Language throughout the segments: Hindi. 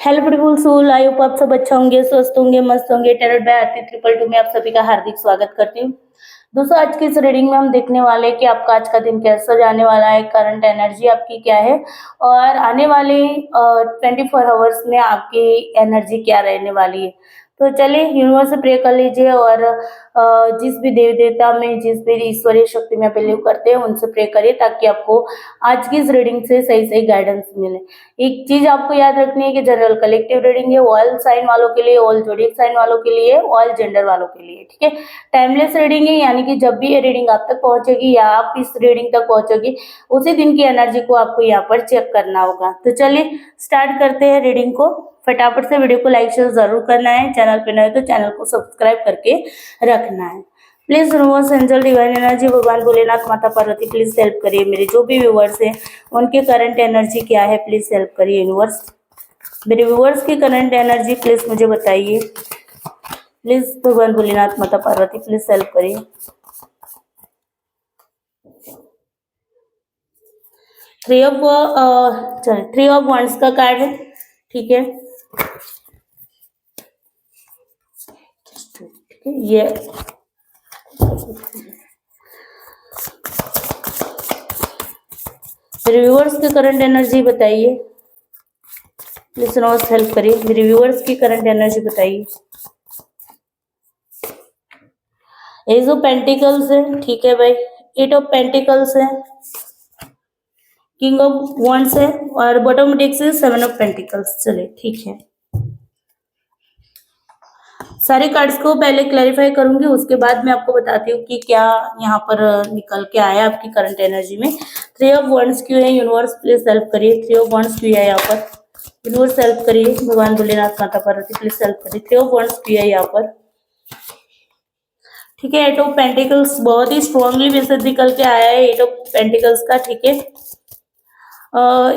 Hello beautiful soul, I hope आप सब अच्छा होंगे, स्वस्थ होंगे, मस्त होंगे। टैरोट बाय आरती 222 में आप सभी का हार्दिक स्वागत करती हूँ। दोस्तों, आज की इस रीडिंग में हम देखने वाले हैं कि आपका आज का दिन कैसा जाने वाला है, करंट एनर्जी आपकी क्या है और आने वाले 24 आवर्स में आपकी एनर्जी क्या रहने वाली है। तो चलिए यूनिवर्स से प्रे कर लीजिए और जिस भी देव देवता में, जिस भी ईश्वरीय शक्ति में बिलीव करते हैं उनसे प्रे करिए ताकि आपको आज की इस रीडिंग से सही सही गाइडेंस मिले। एक चीज आपको याद रखनी है कि जनरल कलेक्टिव रीडिंग है, ऑल साइन वालों के लिए, ऑल जोडिक साइन वालों के लिए, ऑल जेंडर वालों के लिए, ठीक है। टाइमलेस रीडिंग है, यानी कि जब भी ये रीडिंग आप तक पहुंचेगी या आप इस रीडिंग तक पहुंचोगी उसी दिन की एनर्जी को आपको यहाँ पर चेक करना होगा। तो चलिए स्टार्ट करते हैं रीडिंग को। फटाफट से वीडियो को लाइक शेयर जरूर करना है, चैनल पे नए तो चैनल को सब्सक्राइब करके रखना है। Please universe, angel, divine energy, भगवान भोलेनाथ, माता पार्वती प्लीज हेल्प करिए। मेरे जो भी व्यूवर्स हैं उनके करंट एनर्जी क्या है प्लीज हेल्प करिए यूनिवर्स। मेरे व्यूवर्स की करंट एनर्जी प्लीज मुझे बताइए। प्लीज भगवान भोलेनाथ, माता पार्वती प्लीज हेल्प करिए। थ्री ऑफ वंड्स का कार्ड है, ठीक है। ये मेरे व्यूअर्स की करंट एनर्जी बताइए। प्लीज यूनिवर्स हेल्प करिए, मेरे व्यूअर्स की करंट एनर्जी बताइए। एज ऑफ पेंटिकल्स है, ठीक है भाई। एट ऑफ पेंटिकल्स है, किंग ऑफ वंड्स है और बॉटम डेक से 7 ऑफ पेंटिकल्स। चलिए ठीक है, सारे कार्ड्स को पहले क्लैरिफाई करूंगी, उसके बाद मैं आपको बताती हूँ कि क्या यहाँ पर निकल के आया आपकी करंट एनर्जी में। थ्री ऑफ वंड्स क्यों है यूनिवर्स प्लीज हेल्प करिए। थ्री ऑफ वंड्स क्यों है यहाँ पर यूनिवर्स हेल्प करिए। भगवान भोलेनाथ, माता पार्वती प्लीज हेल्प करिए। थ्री ऑफ वंड्स क्यों है यहाँ पर, ठीक है। एट ऑफ पेंटिकल्स बहुत ही स्ट्रांगली मैसेज निकल के आया है एट ऑफ पेंटिकल्स का, ठीक है।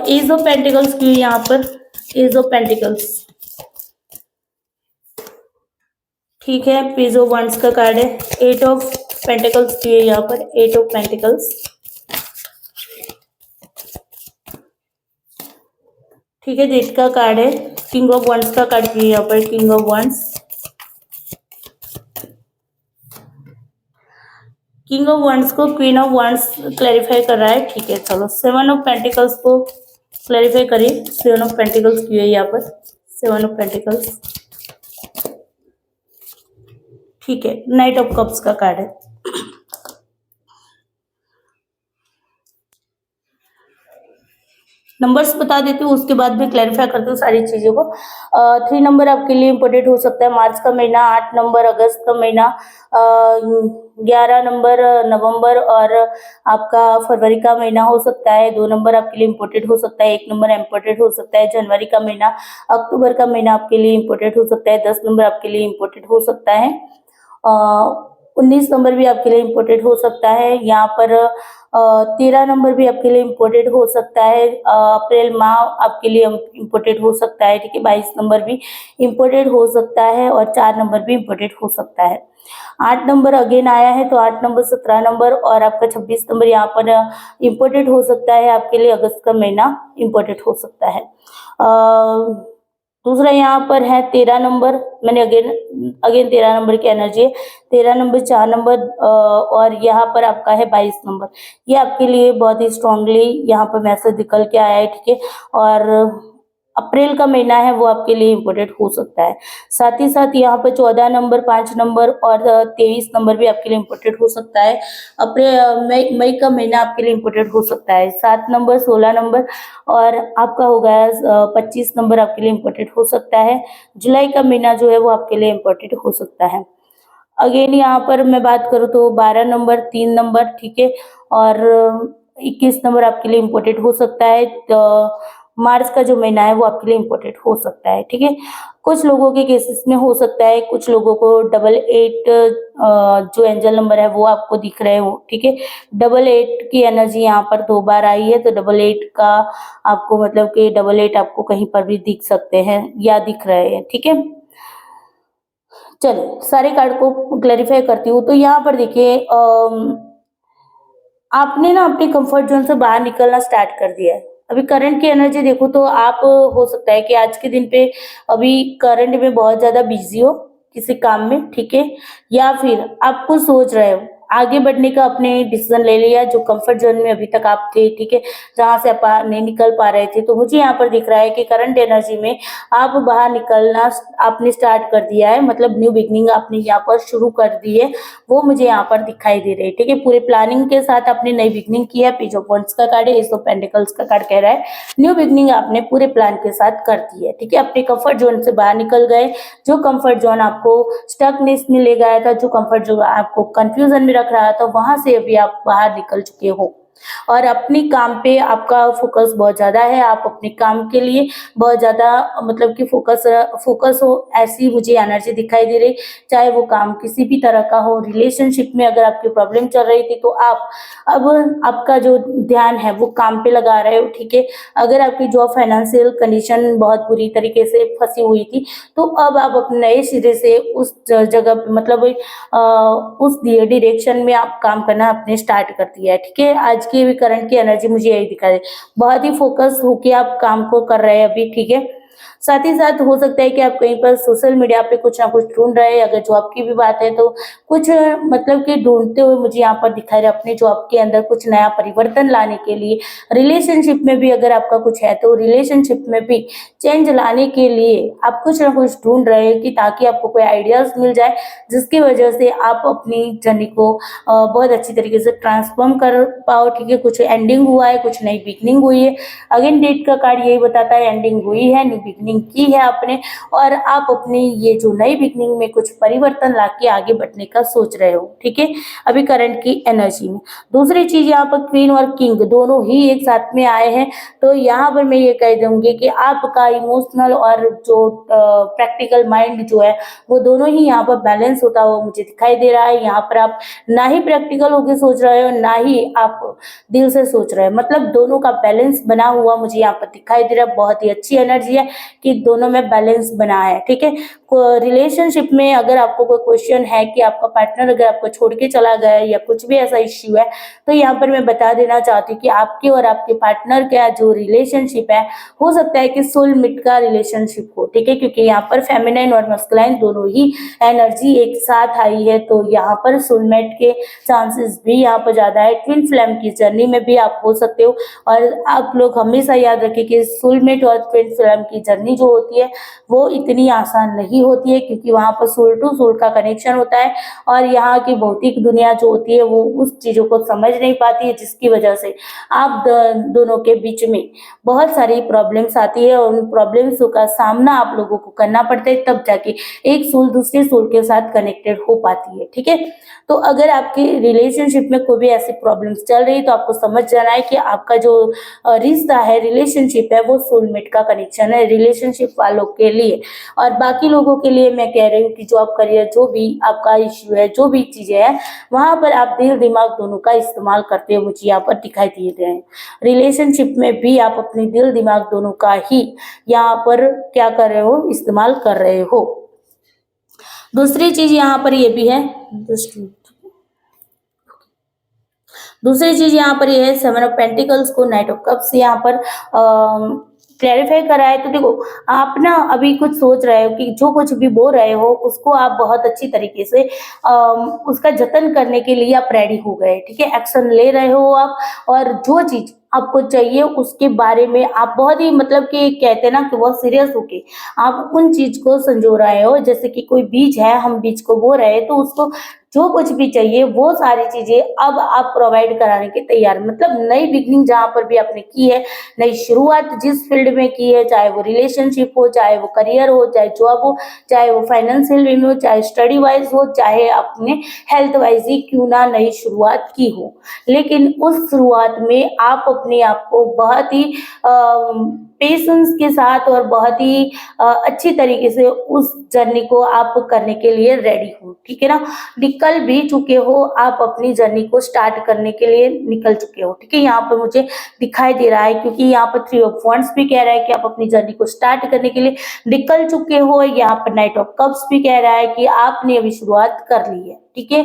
एज ऑफ पेंटिकल्स क्यों यहाँ पर, एज ऑफ पेंटिकल्स, ठीक है। पेज ऑफ वंड्स का कार्ड है। एट ऑफ पेंटिकल्स की है यहाँ पर, एट ऑफ पेंटिकल्स, ठीक है। डेट का कार्ड है। किंग ऑफ वंड्स का कार्ड की है यहाँ पर, king of wands, king of wands को क्वीन ऑफ वंड्स क्लैरिफाई कर रहा है, ठीक है। चलो सेवन ऑफ पेंटिकल्स को क्लैरिफाई करिए। सेवन ऑफ पेंटिकल्स की है यहाँ पर, सेवन ऑफ पेंटिकल्स, ठीक है। नाइट ऑफ कप्स का कार्ड है। नंबर्स बता देती हूँ, उसके बाद में क्लैरिफाई करती हूँ सारी चीजों को। 3 नंबर आपके लिए इम्पोर्टेंट हो सकता है मार्च का महीना, 8 नंबर अगस्त का महीना, 11 नंबर नवंबर और आपका फरवरी का महीना हो सकता है। 2 नंबर आपके लिए इम्पोर्टेंट हो सकता है, 1 नंबर इम्पोर्टेंट हो सकता है जनवरी का महीना, अक्टूबर का महीना आपके लिए इम्पोर्टेंट हो सकता है। 10 नंबर आपके लिए इम्पोर्टेंट हो सकता है। 19 नंबर भी आपके लिए इम्पोर्टेंट हो सकता है। यहाँ पर 13 नंबर भी आपके लिए इम्पोर्टेंट हो सकता है। अप्रैल माह आपके लिए इम्पोर्टेंट हो सकता है, ठीक है। 22 नंबर भी इम्पोर्टेंट हो सकता है और 4 नंबर भी इम्पोर्टेंट हो सकता है। 8 नंबर अगेन आया है तो 8 नंबर, 17 नंबर और आपका 26 नंबर यहाँ पर इम्पोर्टेंट हो सकता है आपके लिए। अगस्त का महीना इम्पोर्टेंट हो सकता है। दूसरा यहाँ पर है 13 नंबर, मैंने अगेन 13 नंबर की एनर्जी है। 13 नंबर, 4 नंबर और यहाँ पर आपका है 22 नंबर। ये आपके लिए बहुत ही स्ट्रांगली यहाँ पर मैसेज निकल के आया है, ठीक है। और अप्रैल का महीना है वो आपके लिए इम्पोर्टेंट हो सकता है। साथ ही साथ यहाँ पर 14 नंबर, 5 नंबर और 23 नंबर भी आपके लिए इम्पोर्टेंट हो सकता है। अप्रैल मई का महीना आपके लिए इम्पोर्टेंट हो सकता है। 7 नंबर, 16 नंबर और आपका हो गया 25 नंबर आपके लिए इम्पोर्टेंट हो सकता है। जुलाई का महीना जो है वो आपके लिए इम्पोर्टेंट हो सकता है। अगेन यहाँ पर मैं बात करूँ तो 12 नंबर, 3 नंबर, ठीक है। और 21 नंबर आपके लिए इम्पोर्टेंट हो सकता है। तो मार्च का जो महीना है वो आपके लिए इम्पोर्टेंट हो सकता है, ठीक है। कुछ लोगों के केसेस में हो सकता है, कुछ लोगों को 88 जो एंजल नंबर है वो आपको दिख रहे हो, ठीक है। 88 की एनर्जी यहाँ पर 2 बार आई है तो 88 का आपको मतलब कि 88 आपको कहीं पर भी दिख सकते हैं या दिख रहे हैं, ठीक है। चलो सारे कार्ड को क्लैरिफाई करती हूँ। तो यहाँ पर देखिए आपने ना अपने कंफर्ट जोन से बाहर निकलना स्टार्ट कर दिया है। अभी करंट की एनर्जी देखो तो आप हो सकता है कि आज के दिन पे अभी करंट में बहुत ज़्यादा बिज़ी हो किसी काम में, ठीक है? या फिर आप कुछ सोच रहे हो, आगे बढ़ने का आपने डिसीज़न ले लिया जो कम्फर्ट ज़ोन में अभी तक आप थे, ठीक है? जहाँ से आप नहीं निकल पा रहे थे। तो मुझे यहाँ पर दिख रहा है कि करंट एनर्जी में आप बाहर निकलना आपने स्टार्ट कर दिया है, मतलब न्यू बिगिनिंग आपने यहाँ पर शुरू कर दी है, वो मुझे यहाँ पर दिखाई दे रही है, ठीक है? पूरे प्लानिंग के साथ आपने नई बिगिनिंग की है। पेज ऑफ वांड्स का कार्ड है, एस ऑफ पेंटिकल्स का कार्ड कह रहा है न्यू बिगिनिंग आपने पूरे प्लान के साथ कर दी है, ठीक है? अपने कंफर्ट जोन से बाहर निकल गए, जो कंफर्ट जोन आपको स्टकनेस में ले गया था, जो कंफर्ट जोन आपको कंफ्यूजन में रख रहा था, वहां से अभी आप बाहर निकल चुके हो और अपनी काम पे आपका फोकस बहुत ज़्यादा है। आप अपने काम के लिए बहुत ज़्यादा मतलब कि फोकस हो, ऐसी मुझे एनर्जी दिखाई दे रही। चाहे वो काम किसी भी तरह का हो, रिलेशनशिप में अगर आपकी प्रॉब्लम चल रही थी तो आप अब आपका जो ध्यान है वो काम पे लगा रहे हो, ठीक है? अगर आपकी जॉब फाइनेंशियल कंडीशन बहुत बुरी तरीके से फंसी हुई थी तो अब आप अपने नए सिरे से उस जगह पे मतलब उस डायरेक्शन में आप काम करना आपने स्टार्ट कर दिया है, ठीक है? आज की भी करंट की एनर्जी मुझे यही दिखा रही है। बहुत ही फोकस होके आप काम को कर रहे हैं अभी, ठीक है? साथ ही साथ हो सकता है कि आप कहीं पर सोशल मीडिया पे कुछ ना कुछ ढूँढ रहे हैं। अगर जॉब की भी बात है तो कुछ मतलब कि ढूँढते हुए मुझे यहाँ पर दिखा रहा है अपने जॉब के अंदर कुछ नया परिवर्तन लाने के लिए। रिलेशनशिप में भी अगर आपका कुछ है तो रिलेशनशिप में भी चेंज लाने के लिए आप कुछ ना कुछ ढूँढ रहे हैं कि ताकि आपको कोई आइडियाज़ मिल जाए जिसकी वजह से आप अपनी जर्नी को बहुत अच्छी तरीके से ट्रांसफॉर्म कर पाओ, ठीक है? कुछ एंडिंग हुआ है, कुछ नई बिगिनिंग हुई है। अगेन डेट का कार्ड यही बताता है एंडिंग हुई है, न्यू बिगिनिंग की है आपने और आप अपनी ये जो नई बिगिनिंग में कुछ परिवर्तन लाके आगे बढ़ने का सोच रहे हो, ठीक है? अभी करंट की एनर्जी में। दूसरी चीज़ यहाँ पर क्वीन और किंग दोनों ही एक साथ में आए हैं, तो यहाँ पर मैं ये कह दूँगी कि आपका इमोशनल और जो प्रैक्टिकल माइंड जो है, वो दोनों ही यहाँ पर बैलेंस होता हुआ मुझे दिखाई दे रहा है। यहाँ पर आप ना ही प्रैक्टिकल होके सोच रहे हो, ना ही आप दिल से सोच रहे हैं, मतलब दोनों का बैलेंस बना हुआ मुझे यहाँ पर दिखाई दे रहा है। बहुत ही अच्छी एनर्जी है कि दोनों में बैलेंस बना है, ठीक है? रिलेशनशिप में अगर आपको कोई क्वेश्चन है कि आपका पार्टनर अगर आपको छोड़ के चला गया है या कुछ भी ऐसा इश्यू है, तो यहाँ पर मैं बता देना चाहती हूँ कि आपके और आपके पार्टनर का जो रिलेशनशिप है, हो सकता है कि सोलमेट का रिलेशनशिप हो, ठीक है? क्योंकि यहाँ पर फेमिनाइन और मस्कुलाइन दोनों ही एनर्जी एक साथ आई है, तो यहाँ पर सोलमेट के चांसेस भी यहाँ पर ज़्यादा है। ट्विन फ्लेम की जर्नी में भी आप हो सकते हो और आप लोग हमेशा याद रखें कि सोलमेट और ट्विन फ्लेम की जर्नी जो होती है वो इतनी आसान नहीं होती है, क्योंकि वहाँ पर सोल टू सोल का कनेक्शन होता है और यहाँ की भौतिक दुनिया जो होती है वो उस चीज़ों को समझ नहीं पाती है, जिसकी वजह से आप दोनों के बीच में बहुत सारी प्रॉब्लम्स आती है और उन प्रॉब्लम्स का सामना आप लोगों को करना पड़ता है, तब जाके एक सोल दूसरे सोल के साथ कनेक्टेड हो पाती है, ठीक है? तो अगर आपके रिलेशनशिप में कोई भी ऐसी प्रॉब्लम्स चल रही है तो आपको समझ जाना है कि आपका जो रिश्ता है, रिलेशनशिप है, वो सोलमेट का कनेक्शन है रिलेशनशिप वालों के लिए। और बाकी लोगों के लिए मैं कह रही हूँ कि जॉब करियर जो भी आपका इश्यू है, जो भी चीज़ें हैं, वहाँ पर आप दिल दिमाग दोनों का इस्तेमाल करते हुए मुझे यहाँ पर दिखाई दे रहे हैं। रिलेशनशिप में भी आप अपने दिल दिमाग दोनों का ही यहाँ पर क्या कर रहे हो, इस्तेमाल कर रहे हो। दूसरी चीज़ यहाँ पर ये भी है, दूसरी चीज यहाँ पर ये है सेवन ऑफ पेंटिकल्स को नाइट ऑफ कप्स यहाँ पर क्लैरिफाई करा है। तो देखो आप ना अभी कुछ सोच रहे हो कि जो कुछ भी बोल रहे हो उसको आप बहुत अच्छी तरीके से उसका जतन करने के लिए आप रेडी हो गए, ठीक है? एक्शन ले रहे हो आप और जो चीज आपको चाहिए उसके बारे में आप बहुत ही मतलब कि कहते हैं ना कि बहुत सीरियस होके आप उन चीज को संजो रहे हो। जैसे कि कोई बीज है, हम बीज को बो रहे हैं तो उसको जो कुछ भी चाहिए वो सारी चीजें अब आप प्रोवाइड कराने के तैयार, मतलब नई बिगनिंग जहाँ पर भी आपने की है, नई शुरुआत जिस फील्ड में की है, चाहे वो रिलेशनशिप हो, चाहे वो करियर हो, चाहे जॉब हो, चाहे वो फाइनेंशियल वे में हो, चाहे स्टडी वाइज हो, चाहे अपने हेल्थ वाइज ही क्यों ना नई शुरुआत की हो, लेकिन उस शुरुआत में आप अपने आप को बहुत ही पेशेंस के साथ और बहुत ही अच्छी तरीके से उस जर्नी को आप करने के लिए रेडी हो, ठीक है ना? निकल भी चुके हो, आप अपनी जर्नी को स्टार्ट करने के लिए निकल चुके हो, ठीक है? यहाँ पर मुझे दिखाई दे रहा है क्योंकि यहाँ पर थ्री ऑफ वॉन्ड्स भी कह रहा है कि आप अपनी जर्नी को स्टार्ट करने के लिए निकल चुके हो। यहाँ पर नाइट ऑफ कप्स भी कह रहा है कि आपने अभी शुरुआत कर ली है। ठीक है।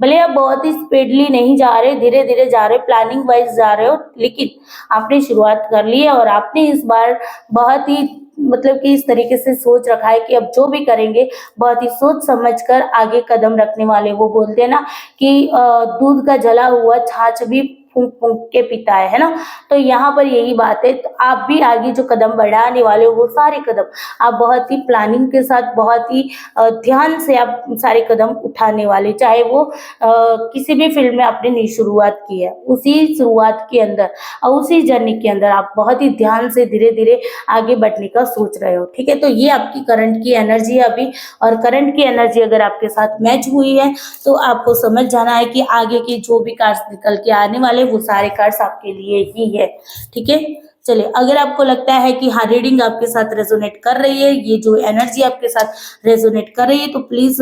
भले आप बहुत ही स्पीडली नहीं जा रहे, धीरे धीरे जा रहे, प्लानिंग वाइज जा रहे हो, लेकिन आपने शुरुआत कर ली है और आपने इस बार बहुत ही मतलब कि इस तरीके से सोच रखा है कि अब जो भी करेंगे बहुत ही सोच समझकर आगे कदम रखने वाले। वो बोलते हैं ना कि दूध का जला हुआ छाछ भी फूंक फूंक के पीता है ना। तो यहाँ पर यही बात है। तो आप भी आगे जो कदम बढ़ाने वाले हो वो सारे कदम आप बहुत ही प्लानिंग के साथ, बहुत ही ध्यान से आप सारे कदम उठाने वाले, चाहे वो किसी भी फील्ड में आपने नई शुरुआत की है, उसी शुरुआत के अंदर और उसी जर्नी के अंदर आप बहुत ही ध्यान से धीरे धीरे आगे बढ़ने का सोच रहे हो, ठीक है। तो ये आपकी करंट की एनर्जी है अभी, और करंट की एनर्जी अगर आपके साथ मैच हुई है तो आपको समझ जाना है कि आगे के जो भी कार्ड्स निकल के आने वाले वो सारे कार्ड्स आपके लिए ही है, ठीक है। चलिए, अगर आपको लगता है कि हाँ रीडिंग आपके साथ रेजोनेट कर रही है, ये जो एनर्जी आपके साथ रेजोनेट कर रही है, तो प्लीज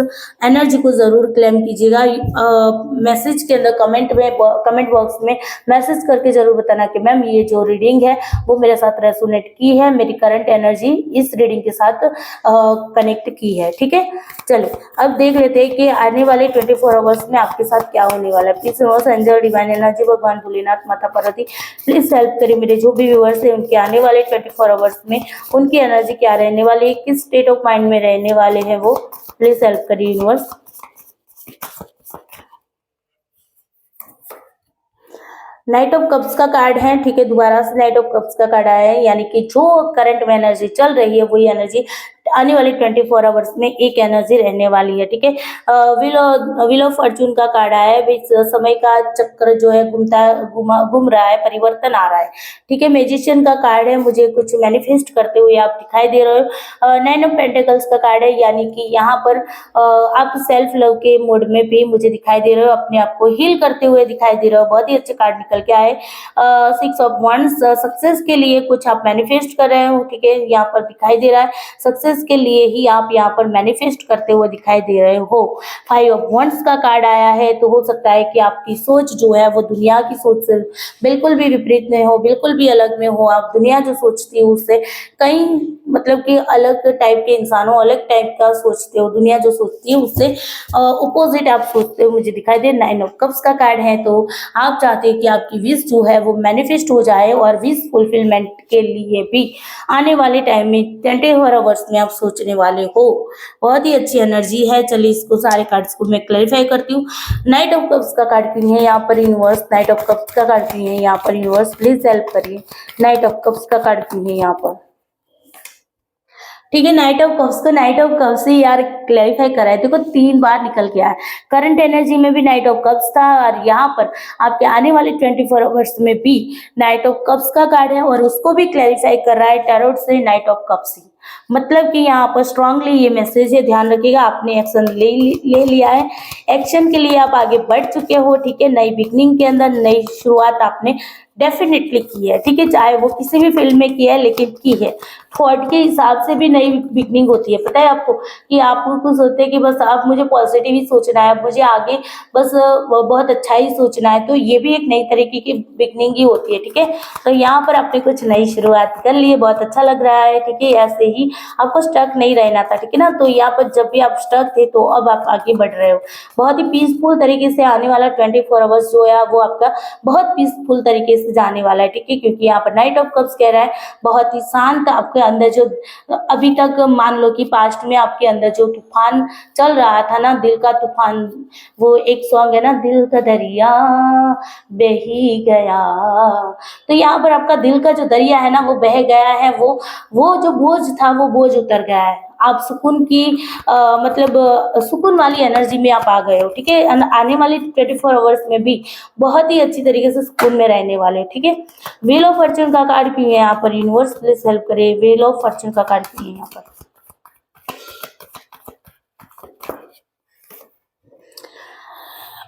एनर्जी को जरूर क्लेम कीजिएगा। मैसेज के अंदर कमेंट बॉक्स में मैसेज करके जरूर बताना कि मैम ये जो रीडिंग है वो मेरे साथ रेजोनेट की है, मेरी करंट एनर्जी इस रीडिंग के साथ कनेक्ट की है, ठीक है। चलिए, अब देख लेते हैं कि आने वाले 24 आवर्स में आपके साथ क्या होने वाला है। प्लीज एंजल डिवाइन एनर्जी, भगवान भोलेनाथ, माता पार्वती, प्लीज हेल्प करिए मेरे जो भी व्यूअर्स है उनके आने वाले 24 आवर्स में उनकी एनर्जी क्या रहने वाली है, किस स्टेट ऑफ माइंड में रहने वाले हैं वो, प्लीज हेल्प करिए यूनिवर्स। नाइट ऑफ कप्स का कार्ड है, ठीक है। दोबारा से नाइट ऑफ कप्स का कार्ड आया है, यानी कि जो करंट में एनर्जी चल रही है वही एनर्जी आने वाले 24 आवर्स में एक एनर्जी रहने वाली है, ठीक है। व्हील ऑफ फॉर्चून का कार्ड आया है, समय का चक्र जो है घूम रहा है, परिवर्तन आ रहा है, ठीक है। मैजिशियन का कार्ड है, मुझे कुछ मैनिफेस्ट करते हुए आप दिखाई दे रहे हो। नाइन ऑफ पेंटिकल्स का कार्ड है, यानी कि यहाँ पर आप सेल्फ लव के मोड में भी मुझे दिखाई दे रहे हो, अपने आप को हील करते हुए दिखाई दे रहे हो। बहुत ही अच्छे कार्ड निकल के आए। 6 ऑफ वंड्स, सक्सेस के लिए कुछ आप मैनिफेस्ट कर रहे हो, ठीक है, यहाँ पर दिखाई दे रहा है। सक्सेस के लिए ही आप यहाँ पर मैनिफेस्ट करते हुए दिखाई दे रहे हो। 5 ऑफ वंड्स का कार्ड आया है, तो हो सकता है कि आपकी सोच जो है वो दुनिया की सोच से बिल्कुल भी विपरीत में हो, बिल्कुल भी अलग में हो। आप दुनिया जो सोचती हो उससे कहीं मतलब कि अलग टाइप के इंसानों, अलग टाइप का सोचते हो। दुनिया जो सोचती है उससे अपोजिट आप सोचते हो, मुझे दिखाई दे। 9 ऑफ कप्स का कार्ड है, तो आप चाहते हैं कि आपकी विश जो है वो मैनिफेस्ट हो जाए, और विश फुलफिलमेंट के लिए भी आने वाले टाइम में 24 आवर्स में आप सोचने वाले हो। बहुत ही अच्छी एनर्जी है। चलिए, इसको सारे कार्ड्स को मैं क्लैरिफाई करती हूँ। नाइट ऑफ कप्स का कार्ड क्यों है यहाँ पर यूनिवर्स? नाइट ऑफ कप्स का कार्ड क्यों है यहाँ पर यूनिवर्स? प्लीज हेल्प करिए। नाइट ऑफ कप्स का कार्ड क्यों है यहाँ पर? ठीक है, नाइट ऑफ कप्स को नाइट ऑफ कप्स से यार क्लैरिफाई करा है। देखो 3 बार निकल के आया। करंट एनर्जी में भी नाइट ऑफ कप्स था, और यहाँ पर आपके आने वाले 24 आवर्स में भी नाइट ऑफ कप्स का कार्ड है, और उसको भी क्लैरिफाई कर रहा है टैरोट से नाइट ऑफ कप्स ही। मतलब कि यहाँ पर स्ट्रांगली ये मैसेज है, ध्यान रखिएगा, आपने एक्शन ले लिया है, एक्शन के लिए आप आगे बढ़ चुके हो, ठीक है। नई बिगनिंग के अंदर नई शुरुआत आपने डेफिनेटली की है, ठीक है, चाहे वो किसी भी फील्ड में की है, लेकिन की है। थॉट के हिसाब से भी नई बिगनिंग होती है। पता है आपको कि आपको कुछ सोचते हैं कि बस आप मुझे पॉजिटिव ही सोचना है, मुझे आगे बस बहुत अच्छा ही सोचना है, तो ये भी एक नई तरीके की बिगनिंग ही होती है, ठीक है। तो यहाँ पर आपने कुछ नई शुरुआत कर ली है, बहुत अच्छा लग रहा है, ठीक है। ऐसे ही आपको स्टक नहीं रहना था, ठीक है ना। तो यहाँ पर जब भी आप स्टक थे तो अब आप आगे बढ़ रहे हो बहुत ही पीसफुल तरीके से। आने वाला 24 आवर्स जो है वो आपका बहुत पीसफुल तरीके से जाने वाला है, ठीक है, क्योंकि यहाँ पर नाइट ऑफ कप्स कह रहा है बहुत ही शांत आपके अंदर जो अभी तक मान लो कि पास्ट में आपके अंदर जो तूफान चल रहा था ना, दिल का तूफान, वो एक सॉन्ग है ना, दिल का दरिया बह ही गया। तो यहाँ पर आपका दिल का जो दरिया है ना वो बह गया है, वो जो बोझ था वो बोझ उतर गया है। आप सुकून की मतलब सुकून वाली एनर्जी में आप आ गए हो, ठीक है। आने वाली 24 आवर्स में भी बहुत ही अच्छी तरीके से सुकून में रहने वाले, ठीक है। व्हील ऑफ फॉर्चून का कार्ड क्यों है यहाँ पर? यूनिवर्स प्लीज हेल्प करे। व्हील ऑफ फॉर्चून का कार्ड क्यों है यहाँ पर?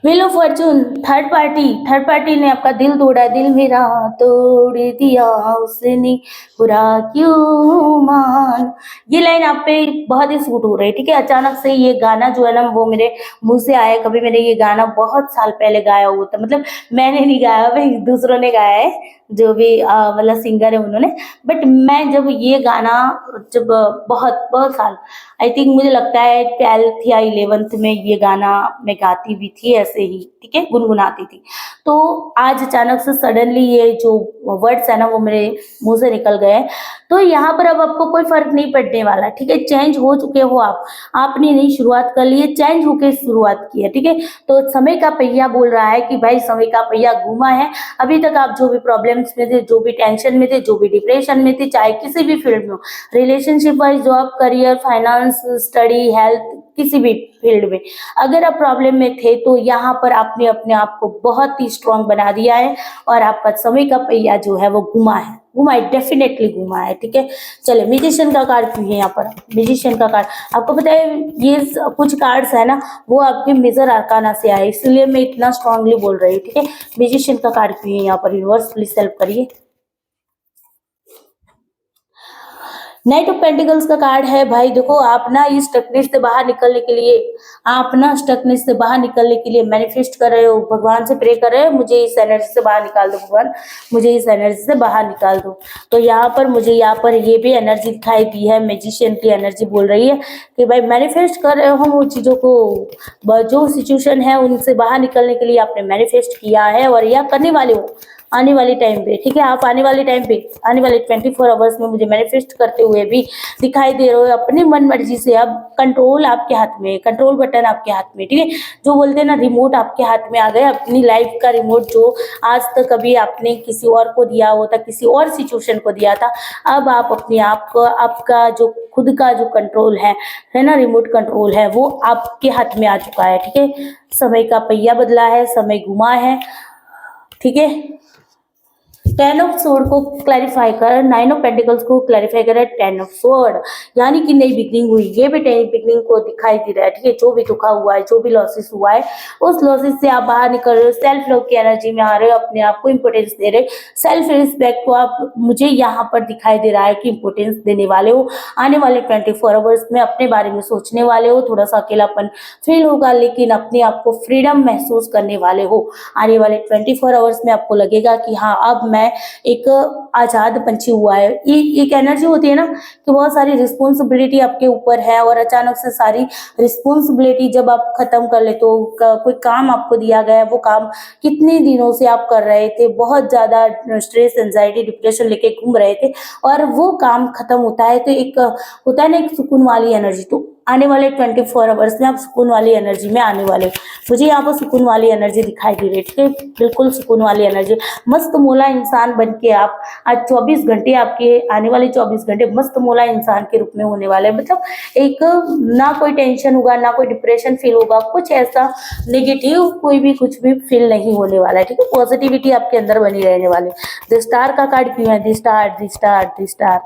Wheel of Fortune, third party ने आपका दिल तोड़ा, दिल मेरा तोड़ दिया उसने, बुरा क्यों मान ये लाइन आप पे बहुत ही सूट हो रही है, ठीक है। अचानक से ये गाना जो है ना वो मेरे मुंह से आया। कभी मैंने ये गाना बहुत साल पहले गाया हुआ था, मतलब मैंने नहीं गाया, भाई दूसरों ने गाया है, जो भी मतलब सिंगर है उन्होंने। बट मैं जब ये गाना जब बहुत बहुत साल, आई थिंक मुझे लगता है 12th या 11th में ये गाना मैं गाती भी थी ऐसे ही, ठीक है, गुनगुनाती थी। तो आज अचानक से सडनली ये जो वर्ड्स है ना वो मेरे मुंह से निकल गए। तो यहाँ पर अब आपको कोई फर्क नहीं पड़ने वाला, ठीक है। चेंज हो चुके हो आप, आपने नई शुरुआत कर ली है, चेंज होके शुरुआत की है, ठीक है। तो समय का पहिया बोल रहा है कि भाई समय का पहिया घूमा है। अभी तक आप जो भी प्रॉब्लम्स में थे, जो भी टेंशन में थे, जो भी डिप्रेशन में थे, चाहे किसी भी फील्ड में हो, relationship wise, job, career, finance, study, health, किसी भी फील्ड में अगर आप प्रॉब्लम में थे तो यहाँ पर आपने अपने आप को बहुत ही स्ट्रांग बना दिया है और आपका समय का पहिया जो है वो घुमा है, घुमा है, डेफिनेटली घुमा है, ठीक है। चलिए, म्यूजिशियन का कार्ड क्यों है यहाँ पर? म्यूजिशियन का कार्ड आपको पता है, ये कुछ कार्ड्स है ना वो आपके मेजर आर्काना से आए, इसलिए मैं इतना स्ट्रांगली बोल रही हूँ, ठीक है। म्यूजिशियन का कार्ड क्यों है यहाँ पर? यूनिवर्स प्लीज हेल्प करिए। नाइट ऑफ पेंटिकल्स का कार्ड है। भाई देखो, आप ना इस स्टकनेस से बाहर निकलने के लिए, आप ना स्टकनेस से बाहर निकलने के लिए मैनिफेस्ट कर रहे हो, भगवान से प्रे कर रहे हो, मुझे इस एनर्जी से बाहर निकाल दो भगवान, मुझे इस एनर्जी से बाहर निकाल दो। तो यहाँ पर मुझे यहाँ पर ये भी एनर्जी दिखाई दी है, मैजिशियन की एनर्जी बोल रही है कि भाई मैनिफेस्ट कर रहे हो वो चीज़ों को, जो सिचुएशन है उनसे बाहर निकलने के लिए आपने मैनिफेस्ट किया है और यह करने वाले हो आने वाले टाइम पे, ठीक है। आप आने वाले टाइम पे, आने वाले 24 आवर्स में मुझे मैनिफेस्ट करते हुए भी दिखाई दे रहे हो अपनी मन मर्जी से। अब कंट्रोल आपके हाथ में, कंट्रोल बटन आपके हाथ में, ठीक है। जो बोलते हैं ना रिमोट आपके हाथ में आ गया, अपनी लाइफ का रिमोट जो आज तक कभी आपने किसी और को दिया होता, किसी और सिचुएशन को दिया था, अब आप अपने आप को, आपका जो खुद का जो कंट्रोल है ना, रिमोट कंट्रोल है, वो आपके हाथ में आ चुका है, ठीक है। समय का पहिया बदला है, समय घुमा है, ठीक है। 10 ऑफ स्वॉर्ड को क्लैरिफाई कर, 9 ऑफ पेंटिकल्स को क्लैरिफाई करे, 10 ऑफ स्वॉर्ड यानी कि नई बिगनिंग हुई, ये भी नई बिगनिंग को दिखाई दे रहा है, ठीक है। जो भी दुखा हुआ है, जो भी लॉसेस हुआ है, उस लॉसेस से आप बाहर निकल रहे हो, सेल्फ लव की एनर्जी में आ रहे हो, अपने आप को इंपोर्टेंस दे रहे हो, सेल्फ रिस्पेक्ट को आप, मुझे यहाँ पर दिखाई दे रहा है कि इंपोर्टेंस देने वाले हो। आने वाले 24 आवर्स में अपने बारे में सोचने वाले हो, थोड़ा सा अकेलापन फील होगा लेकिन अपने आप को फ्रीडम महसूस करने वाले हो। आने वाले 24 आवर्स में आपको लगेगा कि हाँ, अब मैं एक आजाद पंछी हुआ है। ये एक एनर्जी होती है ना कि बहुत सारी रिस्पॉन्सिबिलिटी आपके ऊपर है और अचानक से सारी रिस्पॉन्सिबिलिटी जब आप खत्म कर ले, तो कोई काम आपको दिया गया है, वो काम कितने दिनों से आप कर रहे थे, बहुत ज्यादा स्ट्रेस, एंजाइटी, डिप्रेशन लेके घूम रहे थे और वो काम खत्म होता है, तो एक होता है ना एक सुकून वाली एनर्जी। तो आने वाले 24 आवर्स में आप सुकून वाली एनर्जी में आने वाले, मुझे यहाँ पर सुकून वाली एनर्जी दिखाई दे रही है, ठीक है। बिल्कुल सुकून वाली एनर्जी, मस्त मोला इंसान बन के आप आज 24 घंटे, आपके आने वाले 24 घंटे मस्त मोला इंसान के रूप में होने वाले हैं। मतलब एक ना कोई टेंशन होगा, ना कोई डिप्रेशन फील होगा, कुछ ऐसा नेगेटिव कोई भी कुछ भी फील नहीं होने वाला है, ठीक है। पॉजिटिविटी आपके अंदर बनी रहने वाली। द स्टार का कार्ड क्यों है? The star, the star, the star,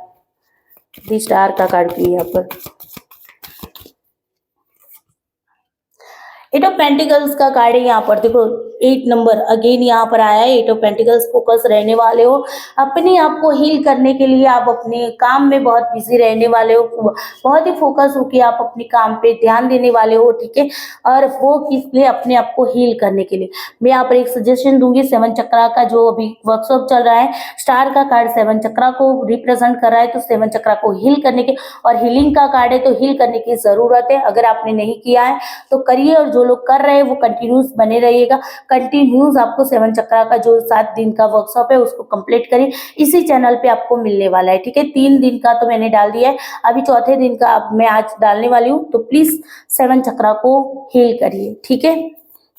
the star का कार्ड क्यों है यहाँ पर? 8 ऑफ पेंटिकल्स का कार्ड है यहाँ पर, देखो 8 नंबर अगेन यहाँ पर आया है। 8 ऑफ पेंटिकल्स, फोकस रहने वाले हो, अपने आप को हील करने के लिए आप अपने काम में बहुत बिजी रहने वाले हो, बहुत ही फोकस होकर आप अपने काम पे ध्यान देने वाले हो, ठीक है। और वो किस लिए? अपने आप को हील करने के लिए। मैं यहाँ पर एक सजेशन दूंगी, 7 चक्रा का जो अभी वर्कशॉप चल रहा है, स्टार का कार्ड 7 चक्रा को रिप्रेजेंट कर रहा है, तो 7 चक्रा को हील करने के, और हीलिंग का कार्ड है तो हील करने की जरूरत है। अगर आपने नहीं किया है तो करिए, और जो लोग कर रहे हैं वो कंटिन्यूस बने रहिएगा। कंटिन्यूस आपको 7 चक्रा का जो 7 दिन का वर्कशॉप है उसको कंप्लीट करिए, इसी चैनल पे आपको मिलने वाला है, ठीक है। 3 दिन का तो मैंने डाल दिया है, अभी चौथे दिन का अब मैं आज डालने वाली हूँ, तो प्लीज 7 चक्रा को हील करिए, ठीक है।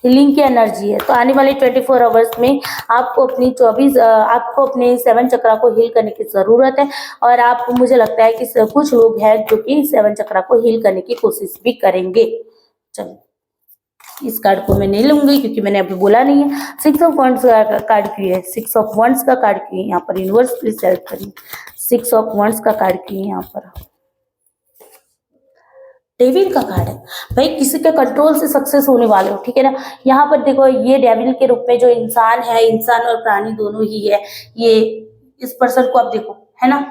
हीलिंग की एनर्जी है, तो आने वाले 24 आवर्स में आपको अपनी 24 आपको अपने 7 चक्रा को हील करने की जरूरत है। और आप, मुझे लगता है कि कुछ लोग हैं जो कि 7 चक्रा को हील करने की कोशिश भी करेंगे। चलो, इस कार्ड को मैं नहीं लूंगी क्योंकि मैंने अभी बोला नहीं है। 6 ऑफ वंड्स का कार्ड क्यों है? 6 ऑफ वंड्स का कार्ड क्यों है यहाँ पर? यूनिवर्स प्लीज हेल्प करिए। 6 ऑफ वंड्स का कार्ड क्यों है यहाँ पर? डेविल का कार्ड है। भाई किसी के कंट्रोल से सक्सेस होने वाले हो, ठीक है ना। यहाँ पर देखो, ये डेविल के रूप में जो इंसान है, इंसान और प्राणी दोनों ही है, ये इस पर्सन को आप देखो, है ना,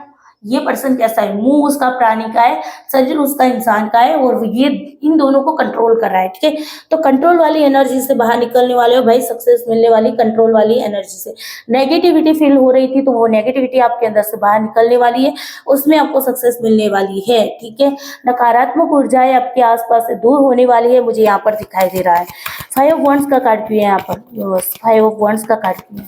ये पर्सन कैसा है, मुंह उसका प्राणी का है, शरीर उसका इंसान का है, और ये इन दोनों को कंट्रोल कर रहा है, ठीक है। तो कंट्रोल वाली एनर्जी से बाहर निकलने वाले हो भाई, सक्सेस मिलने वाली कंट्रोल वाली एनर्जी से। नेगेटिविटी फील हो रही थी तो वो नेगेटिविटी आपके अंदर से बाहर निकलने वाली है, उसमें आपको सक्सेस मिलने वाली है, ठीक है। नकारात्मक ऊर्जाएं आपके आसपास से दूर होने वाली है, मुझे यहाँ पर दिखाई दे रहा है। 5 ऑफ वंड्स का कार्ड भी है यहाँ पर, 5 ऑफ वंड्स का कार्ड भी है।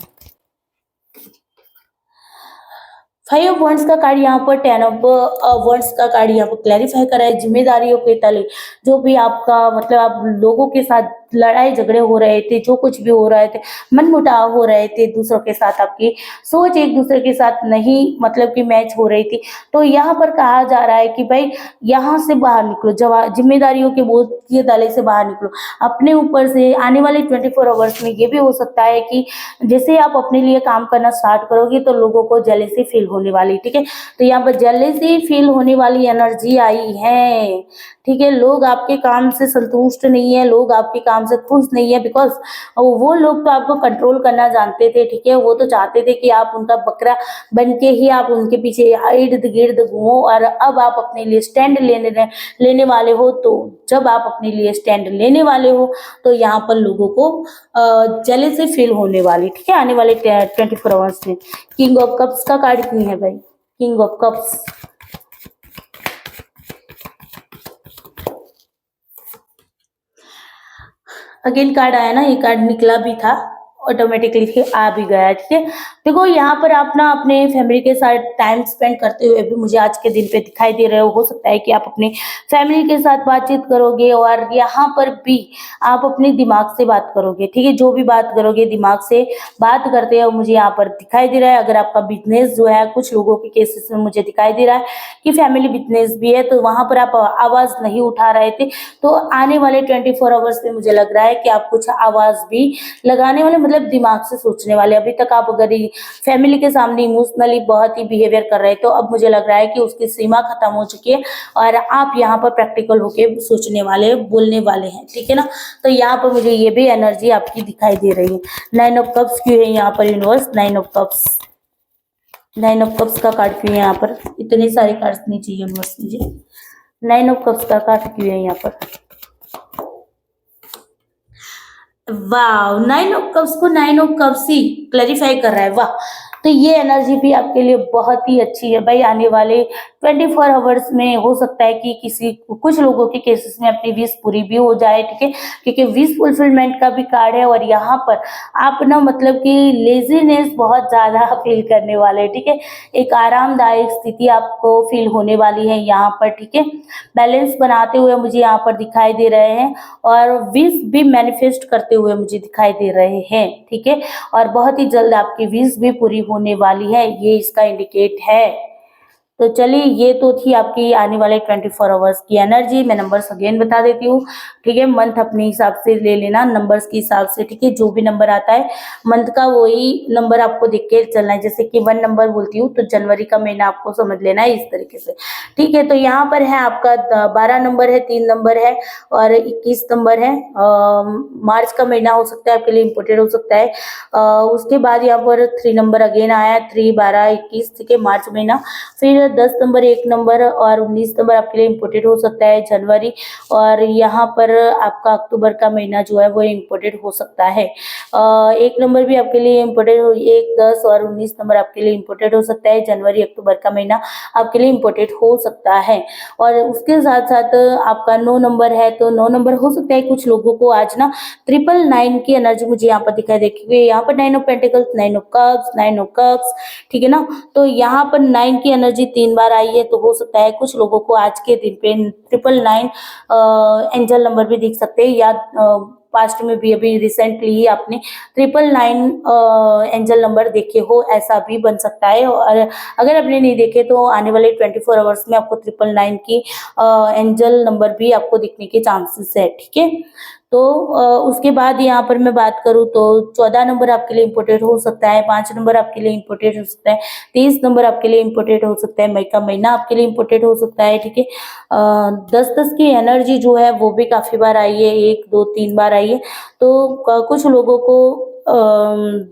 5 ऑफ वंड्स का कार्ड यहाँ पर 10 ऑफ वंड्स का कार्ड यहाँ पर क्लैरिफाई करा है। जिम्मेदारियों के तले जो भी आपका मतलब आप लोगों के साथ लड़ाई झगड़े हो रहे थे, जो कुछ भी हो रहे थे, मनमुटाव हो रहे थे दूसरों के साथ, आपकी सोच एक दूसरे के साथ नहीं मतलब कि मैच हो रही थी, तो यहाँ पर कहा जा रहा है कि भाई यहाँ से बाहर निकलो, जिम्मेदारियों के बोझ के तले से बाहर निकलो अपने ऊपर से। आने वाले 24 आवर्स में ये भी हो सकता है कि जैसे आप अपने लिए काम करना स्टार्ट करोगे तो लोगों को जेलेसी फील होने वाली, ठीक है। तो यहाँ पर जेलेसी फील होने वाली एनर्जी आई है, ठीक है। लोग आपके काम से संतुष्ट नहीं है, लोग आपके काम से खुश नहीं है, बिकॉज वो लोग तो आपको कंट्रोल करना जानते थे, ठीक है। वो तो चाहते थे कि आप उनका बकरा बन के ही आप उनके पीछे इर्द गिर्द घूमो, और अब आप अपने लिए स्टैंड लेने वाले हो। तो जब आप अपने लिए स्टैंड लेने वाले हो तो यहाँ पर लोगों को जेलेसी फील होने वाली, ठीक है, आने वाले 24 आवर्स में। किंग ऑफ कप्स का कार्ड क्यों है भाई, king of cups. Again card आया ना, ये कार्ड निकला भी था, ऑटोमेटिकली आ भी गया, ठीक है। देखो यहाँ पर आप ना अपने फैमिली के साथ टाइम स्पेंड करते हुए भी मुझे आज के दिन पे दिखाई दे रहे हो सकता है कि आप अपने फैमिली के साथ बातचीत करोगे, और यहाँ पर भी आप अपने दिमाग से बात करोगे, ठीक है। जो भी बात करोगे दिमाग से बात करते हो, मुझे यहाँ पर दिखाई दे रहा है। अगर आपका बिजनेस जो है, कुछ लोगों के केसेस में मुझे दिखाई दे रहा है कि फैमिली बिजनेस भी है, तो वहां पर आप आवाज नहीं उठा रहे थे, तो आने वाले 24 आवर्स में मुझे लग रहा है कि आप कुछ आवाज भी लगाने वाले, मतलब दिमाग से सोचने वाले। अभी तक आप अगर फैमिली के सामने इमोशनली बहुत ही बिहेवियर कर रहे, तो अब मुझे लग रहा है कि उसकी सीमा खत्म हो चुकी है, और आप यहाँ पर प्रैक्टिकल होके सोचने वाले, बोलने वाले हैं, ठीक है ना। तो यहाँ पर मुझे ये भी एनर्जी आपकी दिखाई दे रही है। 9 ऑफ कप्स क्यों है यहाँ पर universe, 9 of cups, 9 of cups का कार्ड क्यों है यहाँ पर, इतने सारे कार्ड्स नहीं चाहिए यूनिवर्स मुझे। 9 ऑफ कप्स का कार्ड क्यों है यहाँ पर, वाह, 9 ऑफ कप्स को 9 ऑफ कप्स ही क्लैरिफाई कर रहा है, वाह। तो ये एनर्जी भी आपके लिए बहुत ही अच्छी है भाई। आने वाले 24 आवर्स में हो सकता है कि कुछ लोगों के केसेस में अपनी विश पूरी भी हो जाए, ठीक है, क्योंकि विश फुलफिलमेंट का भी कार्ड है, और यहाँ पर आप ना मतलब कि लेजीनेस बहुत ज्यादा फील करने वाले, ठीक है। एक आरामदायक स्थिति आपको फील होने वाली है यहाँ पर, ठीक है। बैलेंस बनाते हुए मुझे यहाँ पर दिखाई दे रहे हैं, और विश भी मैनिफेस्ट करते हुए मुझे दिखाई दे रहे हैं, ठीक है। और बहुत ही जल्द आपकी विश भी पूरी होने वाली है, ये इसका इंडिकेट है। तो चलिए, ये तो थी आपकी आने वाले 24 आवर्स की एनर्जी। मैं नंबर्स अगेन बता देती हूँ, ठीक है। मंथ अपने हिसाब से ले लेना, नंबर्स के हिसाब से, ठीक है। जो भी नंबर आता है मंथ का वही नंबर आपको देख के चलना है। जैसे कि 1 नंबर बोलती हूँ तो जनवरी का महीना आपको समझ लेना है इस तरीके से, ठीक है। तो यहाँ पर है आपका 12 नंबर है, 3 नंबर है और 21 नंबर है। मार्च का महीना हो सकता है आपके लिए इम्पोर्टेंट हो सकता है। उसके बाद यहाँ पर 3 नंबर अगेन आया, 3, 12, 21, ठीक है, मार्च महीना। फिर 10 नंबर, 1 नंबर और 19 नंबर आपके लिए इम्पोर्टेंट हो सकता है जनवरी। और यहाँ पर आपका अक्टूबर का महीना जो है वो इम्पोर्टेंट हो सकता है। 1 नंबर भी आपके लिए इम्पोर्टेंट, 1, 10 और 19 नंबर आपके लिए इम्पोर्टेंट हो सकता है। जनवरी अक्टूबर का महीना आपके लिए इम्पोर्टेंट हो सकता है। और उसके साथ साथ आपका 9 नंबर है, तो 9 नंबर हो सकता है कुछ लोगों को आज ना 999 की एनर्जी मुझे यहाँ पर दिखाई देगी। यहाँ पर 9 of pentacles, 9 of cups, 9 of cups, ठीक है ना। तो यहाँ पर 9 की एनर्जी 3 बार आई है, तो हो सकता है कुछ लोगों को आज के दिन पे 999 एंजल नंबर भी दिख सकते हैं, या पास्ट में भी अभी रिसेंटली ही आपने 999 एंजल नंबर देखे हो, ऐसा भी बन सकता है। और अगर आपने नहीं देखे तो आने वाले 24 आवर्स में आपको 999 की एंजल नंबर भी आपको दिखने के चांसेस है, ठीक है। तो उसके बाद यहाँ पर मैं बात करूँ तो 14 नंबर आपके लिए इम्पोर्टेंट हो सकता है, 5 नंबर आपके लिए इम्पोर्टेंट हो सकता है, 30 नंबर आपके लिए इम्पोर्टेंट हो सकता है, मई का महीना आपके लिए इम्पोर्टेंट हो सकता है, ठीक है। 10-10 की एनर्जी जो है वो भी काफी बार आई है, 1, 2, 3 बार आई है। तो कुछ लोगों को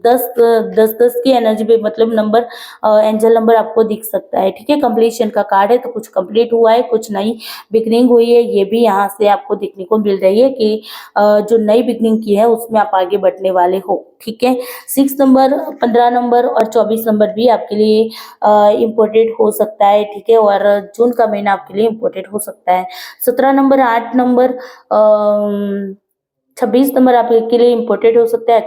10 10 10 की एनर्जी पे मतलब नंबर एंजल नंबर आपको दिख सकता है। ठीक है, कंप्लीशन का कार्ड है, तो कुछ कंप्लीट हुआ है, कुछ नई बिगनिंग हुई है, ये भी यहाँ से आपको देखने को मिल रही है कि जो नई बिगनिंग की है उसमें आप आगे बढ़ने वाले हो। ठीक है, 6 नंबर, 15 नंबर और 24 नंबर भी आपके लिए इम्पोर्टेंट हो सकता है। ठीक है, और जून का महीना आपके लिए इम्पोर्टेंट हो सकता है। 17 नंबर, 8 नंबर, 26 नंबर आपके लिए इम्पोर्टेंट हो सकता है।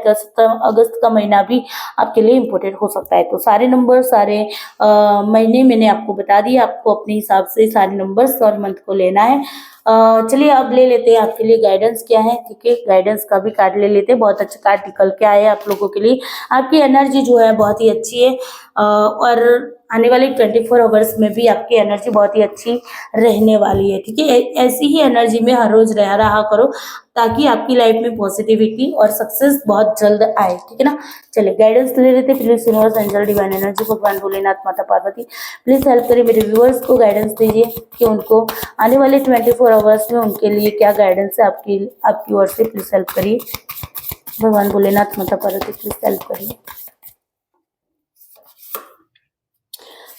अगस्त का महीना भी आपके लिए इम्पोर्टेंट हो सकता है। तो सारे नंबर, सारे महीने मैंने आपको बता दिए, आपको अपने हिसाब से सारे नंबर्स और मंथ को लेना है। चलिए अब ले लेते हैं आपके लिए गाइडेंस क्या है। ठीक है, गाइडेंस का भी कार्ड ले लेते हैं। बहुत अच्छा कार्ड निकल के आया है आप लोगों के लिए। आपकी एनर्जी जो है बहुत ही अच्छी है, और आने वाले 24 आवर्स में भी आपकी एनर्जी बहुत ही अच्छी रहने वाली है। ठीक है, ऐसी ही एनर्जी में हर रोज रहा करो, ताकि आपकी लाइफ में पॉजिटिविटी और सक्सेस बहुत जल्द आए। ठीक है ना। चलिए गाइडेंस ले लेते, please universe, angel, divine energy, भगवान भोलेनाथ, माता पार्वती, प्लीज हेल्प करिए मेरे व्यूअर्स को, गाइडेंस दीजिए कि उनको आने वाले 24 आवर्स में उनके लिए क्या गाइडेंस है आपकी ओर से। प्लीज हेल्प करिए भगवान भोलेनाथ, माता पार्वती, प्लीज हेल्प करिए।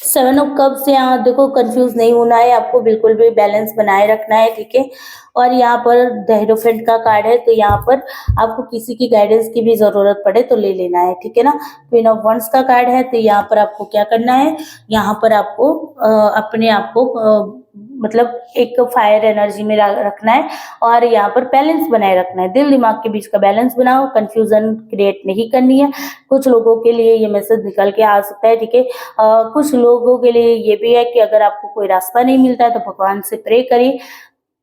7 ऑफ कप्स, यहाँ देखो कंफ्यूज नहीं होना है, आपको बिल्कुल भी बैलेंस बनाए रखना है। ठीक है, और यहाँ पर द हेरोफेंट का कार्ड है, तो यहाँ पर आपको किसी की गाइडेंस की भी जरूरत पड़े तो ले लेना है। ठीक है ना। क्वीन ऑफ वंड्स का कार्ड है, तो यहाँ पर आपको क्या करना है, यहाँ पर आपको अपने आप को मतलब एक फायर एनर्जी में रखना है, और यहाँ पर बैलेंस बनाए रखना है। दिल दिमाग के बीच का बैलेंस बनाओ, कंफ्यूजन क्रिएट नहीं करनी है। कुछ लोगों के लिए ये मैसेज निकल के आ सकता है। ठीक है, कुछ लोगों के लिए ये भी है कि अगर आपको कोई रास्ता नहीं मिलता है तो भगवान से प्रे करिए,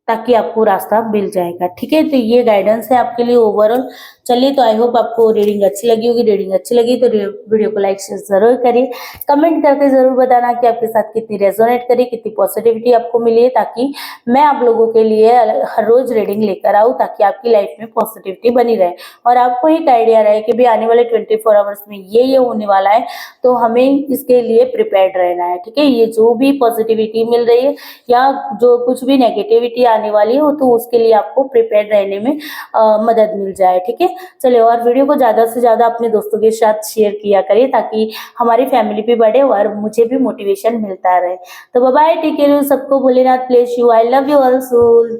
ताकि आपको रास्ता मिल जाएगा। ठीक है, तो ये गाइडेंस है आपके लिए ओवरऑल। चलिए, तो आई होप आपको रीडिंग अच्छी लगी होगी। रीडिंग अच्छी लगी तो वीडियो को लाइक शेयर जरूर करिए, कमेंट करके जरूर बताना कि आपके साथ कितनी रेजोनेट करी, कितनी पॉजिटिविटी आपको मिली है, ताकि मैं आप लोगों के लिए हर रोज रीडिंग लेकर आऊँ, ताकि आपकी लाइफ में पॉजिटिविटी बनी रहे और आपको एक आइडिया रहे कि भी आने वाले 24 आवर्स में ये होने वाला है, तो हमें इसके लिए प्रिपेयर्ड रहना है। ठीक है, ये जो भी पॉजिटिविटी मिल रही है या जो कुछ भी नेगेटिविटी आने वाली हो, तो उसके लिए आपको प्रिपेयर रहने में मदद मिल जाए। ठीक है, चलिए, और वीडियो को ज्यादा से ज्यादा अपने दोस्तों के साथ शेयर किया करिए, ताकि हमारी फैमिली भी बढ़े और मुझे भी मोटिवेशन मिलता रहे। तो बाय बाय, टेक केयर, सबको Bholenath bless you, I love you all soul.